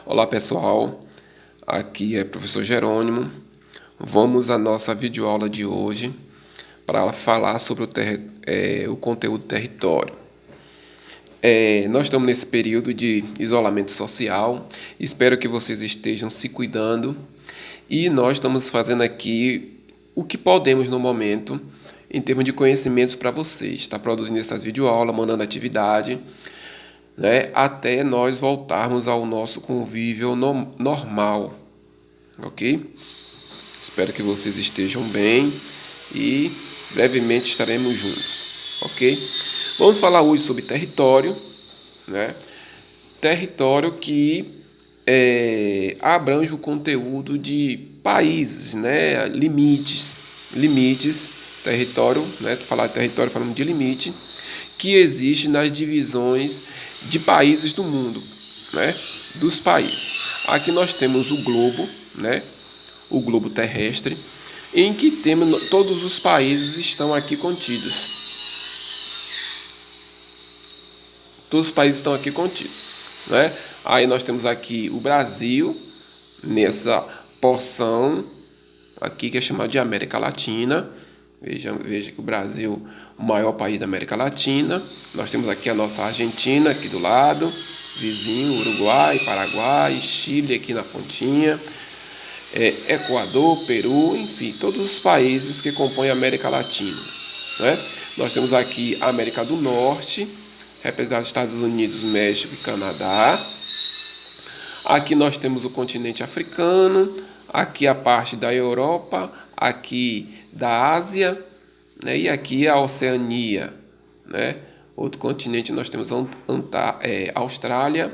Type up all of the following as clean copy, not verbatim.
Olá pessoal, aqui é o professor Jerônimo. Vamos à nossa videoaula de hoje para falar sobre o conteúdo território. Nós estamos nesse período de isolamento social, espero que vocês estejam se cuidando e nós estamos fazendo aqui o que podemos no momento em termos de conhecimentos para vocês. Está produzindo essas videoaulas, mandando atividade, né, até nós voltarmos ao nosso convívio normal, ok? Espero que vocês estejam bem e brevemente estaremos juntos, ok? Vamos falar hoje sobre território, né? Território que abrange o conteúdo de países, né? Limites, território, né? Falar de território falando de limite, que existe nas divisões de países do mundo, né? Dos países. Aqui nós temos o globo, né? O globo terrestre, em que temos todos os países estão aqui contidos. Todos os países estão aqui contidos, né? Aí nós temos aqui o Brasil nessa porção aqui que é chamada de América Latina. Veja que o Brasil é o maior país da América Latina. Nós temos aqui a nossa Argentina aqui do lado, vizinho, Uruguai, Paraguai, Chile aqui na pontinha, Equador, Peru, enfim, todos os países que compõem a América Latina, né? Nós temos aqui a América do Norte, representado Estados Unidos, México e Canadá. Aqui nós temos o continente africano, aqui a parte da Europa, aqui da Ásia, né? E aqui a Oceania, né? Outro continente nós temos a Austrália,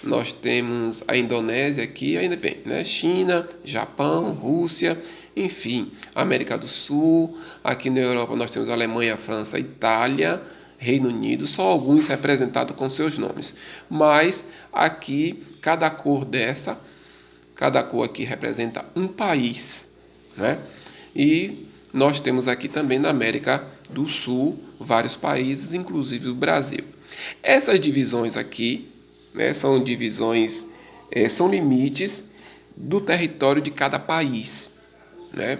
nós temos a Indonésia aqui, ainda vem, né? China, Japão, Rússia, enfim, América do Sul. Aqui na Europa nós temos a Alemanha, a França, a Itália, Reino Unido, só alguns representados com seus nomes. Mas aqui, cada cor aqui representa um país, né? E nós temos aqui também na América do Sul vários países, inclusive o Brasil. Essas divisões aqui, né, são divisões, são limites do território de cada país, né?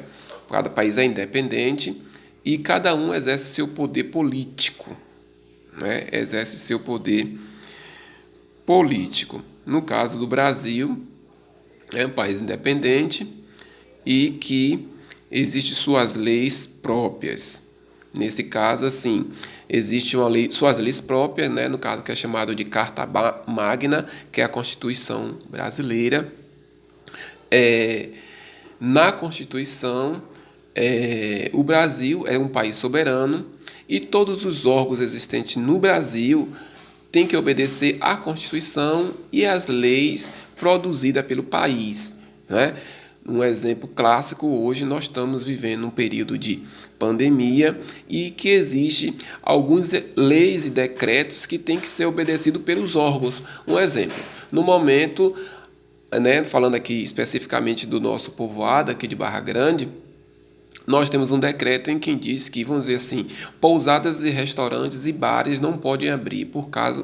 Cada país é independente e cada um exerce seu poder político, né? Exerce seu poder político. No caso do Brasil, é um país independente e que existe suas leis próprias. Nesse caso, assim, existe uma lei, suas leis próprias, né? No caso que é chamado de Carta Magna, que é a Constituição brasileira. Na Constituição, o Brasil é um país soberano e todos os órgãos existentes no Brasil têm que obedecer à Constituição e às leis produzidas pelo país, né? Um exemplo clássico, hoje nós estamos vivendo um período de pandemia e que existe algumas leis e decretos que têm que ser obedecidos pelos órgãos. Um exemplo, no momento, né, falando aqui especificamente do nosso povoado aqui de Barra Grande, nós temos um decreto em que diz que, vamos dizer assim, pousadas e restaurantes e bares não podem abrir por causa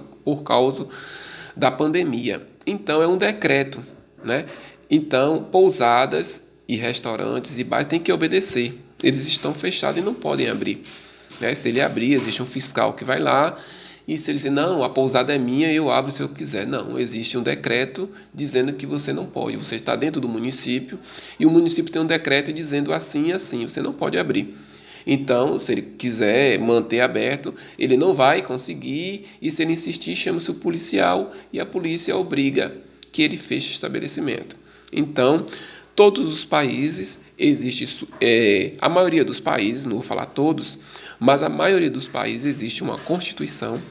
da pandemia. Então, é um decreto, né? Então, pousadas e restaurantes e bares têm que obedecer. Eles estão fechados e não podem abrir, né? Se ele abrir, existe um fiscal que vai lá e se ele dizer, não, a pousada é minha, eu abro se eu quiser. Não, existe um decreto dizendo que você não pode. Você está dentro do município e o município tem um decreto dizendo assim e assim, você não pode abrir. Então, se ele quiser manter aberto, ele não vai conseguir e se ele insistir, chama-se o policial e a polícia obriga que ele feche o estabelecimento. Então, todos os países, a maioria dos países, não vou falar todos, mas a maioria dos países existe uma Constituição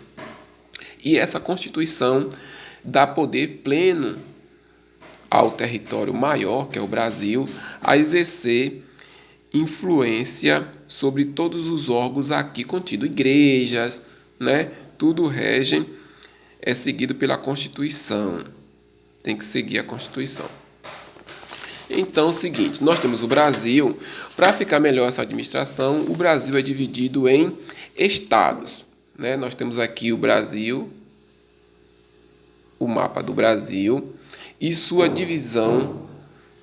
e essa Constituição dá poder pleno ao território maior, que é o Brasil, a exercer influência sobre todos os órgãos aqui contidos, igrejas, né? Tudo rege, é seguido pela Constituição. Tem que seguir a Constituição. Então, é o seguinte, nós temos o Brasil. Para ficar melhor essa administração, o Brasil é dividido em estados, né? Nós temos aqui o Brasil, o mapa do Brasil e sua divisão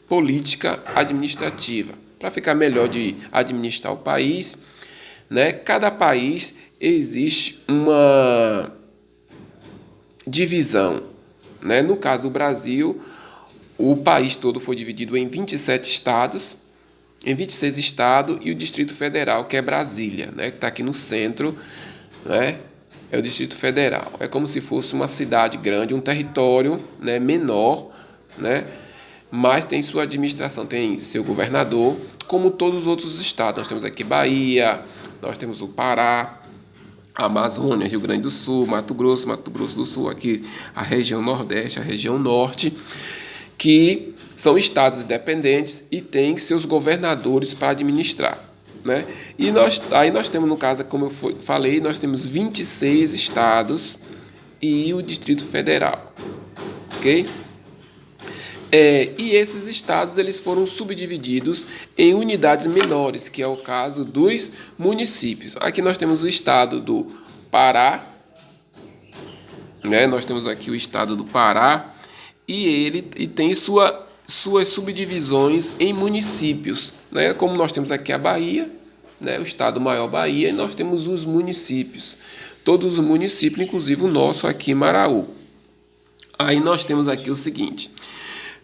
política administrativa. Para ficar melhor de administrar o país, né? Cada país existe uma divisão, né? No caso do Brasil, o país todo foi dividido em 27 estados, em 26 estados e o Distrito Federal, que é Brasília, né? Que está aqui no centro, né? É o Distrito Federal. É como se fosse uma cidade grande, um território, né, menor, né? Mas tem sua administração, tem seu governador, como todos os outros estados. Nós temos aqui Bahia, nós temos o Pará, Amazônia, Rio Grande do Sul, Mato Grosso do Sul, aqui a região Nordeste, a região Norte, que são estados independentes e têm seus governadores para administrar, né? E aí nós temos, no caso, como eu falei, nós temos 26 estados e o Distrito Federal, ok? E esses estados eles foram subdivididos em unidades menores, que é o caso dos municípios. Aqui nós temos o estado do Pará, né? Nós temos aqui o estado do Pará e tem suas subdivisões em municípios, né? Como nós temos aqui a Bahia, né? O estado maior Bahia, e nós temos os municípios, todos os municípios, inclusive o nosso aqui, Maraú. Aí nós temos aqui o seguinte: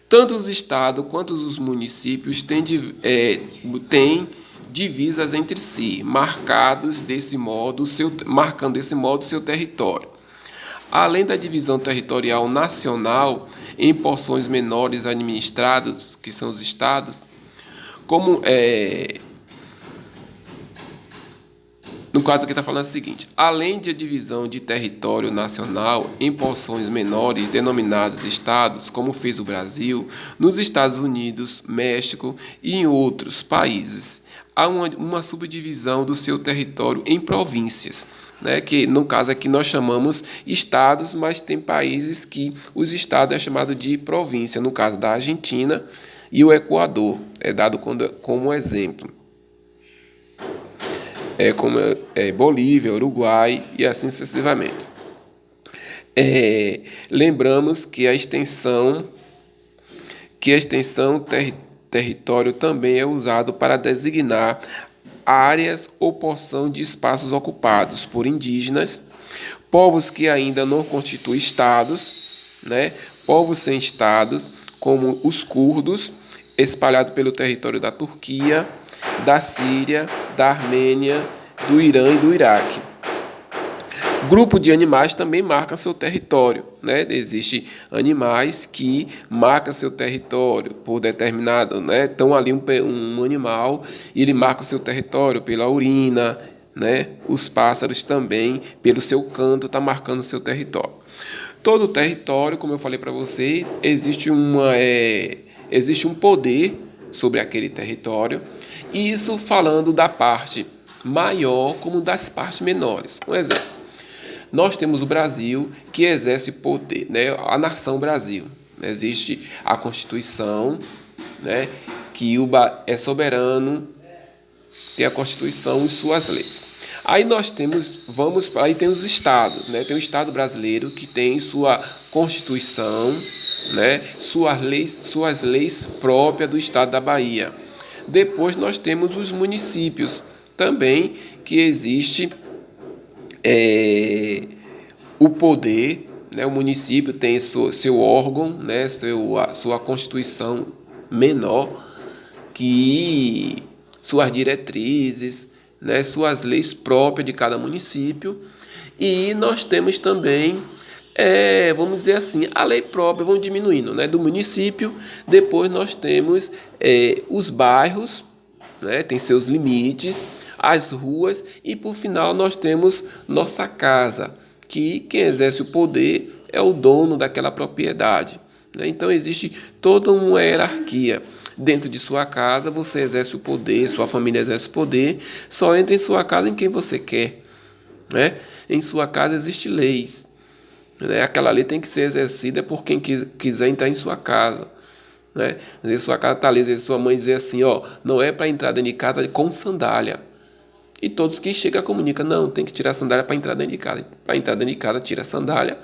tanto os estados quanto os municípios têm divisas entre si, marcando desse modo seu território. Além da divisão territorial nacional em porções menores administradas, que são os estados, no caso aqui está falando o seguinte: além da divisão de território nacional em porções menores denominadas estados, como fez o Brasil, nos Estados Unidos, México e em outros países, há uma subdivisão do seu território em províncias, né? Que no caso aqui nós chamamos estados, mas tem países que os estados é chamado de província, no caso da Argentina e o Equador, é dado como exemplo. Como Bolívia, Uruguai e assim sucessivamente. Lembramos que a extensão território também é usado para designar áreas ou porção de espaços ocupados por indígenas, povos que ainda não constituem estados, né? Povos sem estados, como os curdos, espalhados pelo território da Turquia, da Síria, da Armênia, do Irã e do Iraque. Grupo de animais também marca seu território, né? Existem animais que marcam seu território por determinado, né? Então ali um animal e ele marca o seu território pela urina, né? Os pássaros também pelo seu canto está marcando seu território. Todo território, como eu falei para você, existe um poder sobre aquele território, e isso falando da parte maior como das partes menores. Um exemplo: nós temos o Brasil, que exerce poder, né? A nação Brasil. Existe a Constituição, né? Que é soberano, tem a Constituição e suas leis. Aí nós aí tem os estados, né? Tem o Estado brasileiro, que tem sua Constituição, né? Suas leis próprias do Estado da Bahia. Depois nós temos os municípios, também, que existe o poder, né? O município tem seu órgão, né? Sua Constituição menor, que suas diretrizes, né? Suas leis próprias de cada município. E nós temos também, vamos dizer assim, a lei própria, vamos diminuindo, né? Do município. Depois nós temos os bairros, né? Tem seus limites, as ruas, e por final nós temos nossa casa, que quem exerce o poder é o dono daquela propriedade, né? Então existe toda uma hierarquia. Dentro de sua casa você exerce o poder, sua família exerce o poder, só entra em sua casa em quem você quer, né? Em sua casa existem leis, né? Aquela lei tem que ser exercida por quem quiser entrar em sua casa, né? Às vezes sua casa está ali, às vezes sua mãe dizer assim, não é para entrar dentro de casa com sandália. E todos que chegam comunicam, não, tem que tirar a sandália para entrar dentro de casa. Para entrar dentro de casa, tira a sandália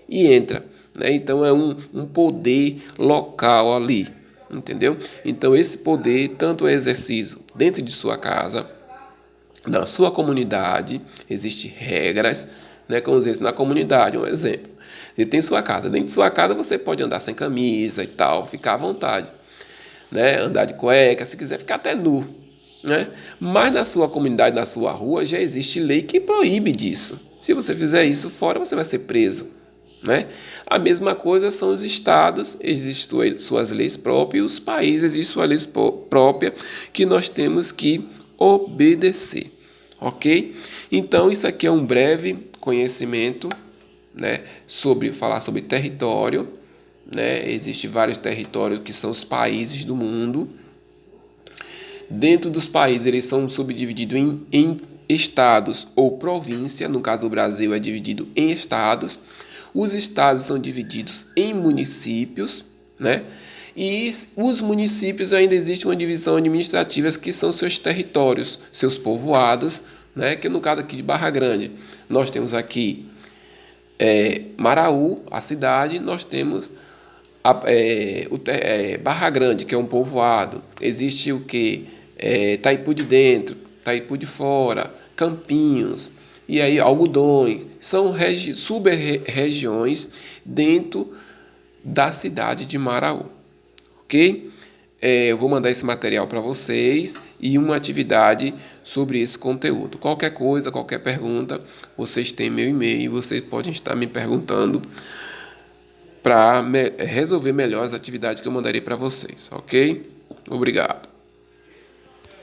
e entra, né? Então é um poder local ali, entendeu? Então esse poder tanto é exercido dentro de sua casa, na sua comunidade, existem regras, né? Como dizer, na comunidade, um exemplo. Você tem sua casa, dentro de sua casa você pode andar sem camisa e tal, ficar à vontade, né? Andar de cueca, se quiser ficar até nu, né? Mas na sua comunidade, na sua rua, já existe lei que proíbe disso. Se você fizer isso fora, você vai ser preso, né? A mesma coisa são os estados, existem suas leis próprias, e os países existem suas leis próprias que nós temos que obedecer, ok? Então isso aqui é um breve conhecimento, né, sobre falar sobre território, né? Existem vários territórios que são os países do mundo. Dentro dos países, eles são subdivididos em estados ou província. No caso do Brasil, é dividido em estados. Os estados são divididos em municípios, né? E os municípios ainda existe uma divisão administrativa que são seus territórios, seus povoados, né? Que no caso aqui de Barra Grande, nós temos aqui Maraú, a cidade, nós temos Barra Grande, que é um povoado. Existe o que? Taipu de Dentro, Taipu de Fora, Campinhos, e aí Algodões. São sub-regiões dentro da cidade de Maraú, ok? Eu vou mandar esse material para vocês e uma atividade sobre esse conteúdo. Qualquer coisa, qualquer pergunta, vocês têm meu e-mail, vocês podem estar me perguntando para resolver melhor as atividades que eu mandarei para vocês, ok? Obrigado.